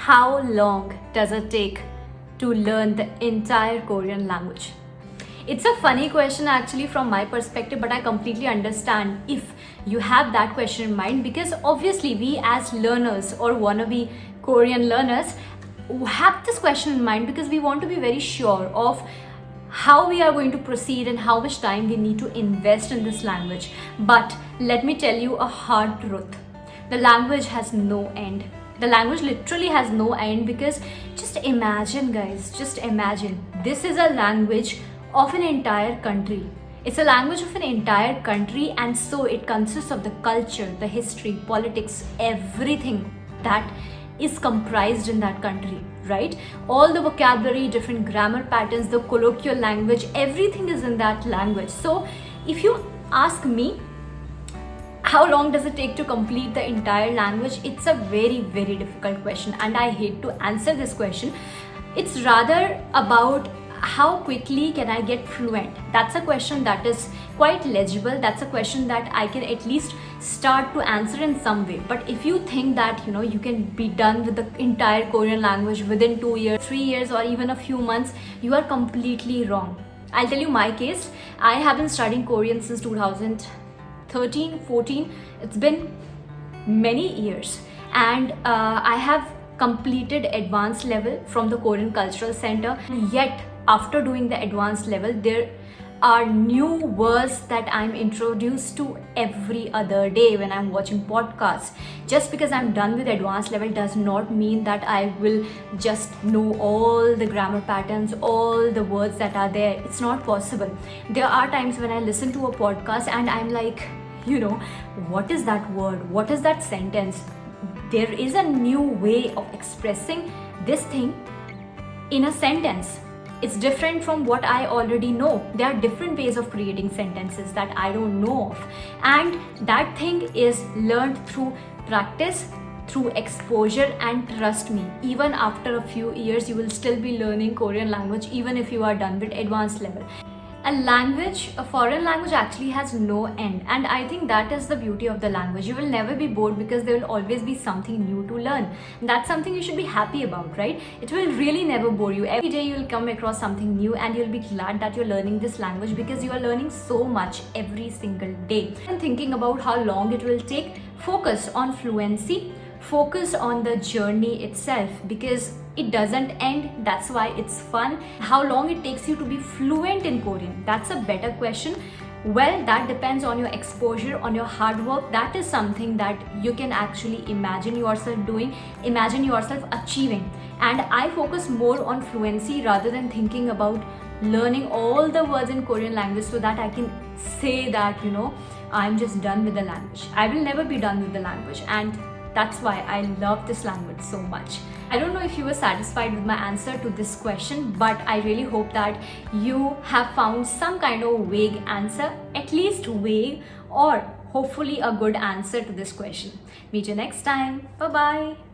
How long does it take to learn the entire Korean language? It's a funny question actually from my perspective, but I completely understand if you have that question in mind, because obviously we as learners or wannabe Korean learners have this question in mind because we want to be very sure of how we are going to proceed and how much time we need to invest in this language. But let me tell you a hard truth. The language has no end. The language literally has no end, because just imagine, guys, just imagine. This is a language of an entire country. It's a language of an entire country, and so it consists of the culture, the history, politics, everything that is comprised in that country, right? All the vocabulary, different grammar patterns, the colloquial language, everything is in that language. So if you ask me, how long does it take to complete the entire language? It's a very, very difficult question, and I hate to answer this question. It's rather about how quickly can I get fluent. That's a question that is quite legible. That's a question that I can at least start to answer in some way. But if you think that you can be done with the entire Korean language within 2 years, 3 years, or even a few months, you are completely wrong. I'll tell you my case. I have been studying Korean since 2013, 14. It's been many years, and I have completed advanced level from the Korean Cultural Center. Yet after doing the advanced level, there are new words that I'm introduced to every other day when I'm watching podcasts. Just because I'm done with advanced level does not mean that I will just know all the grammar patterns, all the words that are there. It's not possible. There are times when I listen to a podcast and I'm like, what is that word? What is that sentence? There is a new way of expressing this thing in a sentence. It's different from what I already know. There are different ways of creating sentences that I don't know of. And that thing is learned through practice, through exposure, and trust me, even after a few years, you will still be learning Korean language even if you are done with advanced level. A foreign language actually has no end, and I think that is the beauty of the language. You will never be bored because there will always be something new to learn. That's something you should be happy about, right? It will really never bore you. Every day you will come across something new, and you'll be glad that you're learning this language because you are learning so much every single day. And thinking about how long it will take, focus on fluency. Focus on the journey itself, because it doesn't end. That's why it's fun. How long it takes you to be fluent in Korean? That's a better question. Well, that depends on your exposure, on your hard work. That is something that you can actually imagine yourself doing, imagine yourself achieving. And I focus more on fluency rather than thinking about learning all the words in Korean language so that I can say that, I'm just done with the language. I will never be done with the language, and that's why I love this language so much. I don't know if you were satisfied with my answer to this question, but I really hope that you have found some kind of vague answer, at least vague, or hopefully a good answer to this question. Meet you next time. Bye-bye.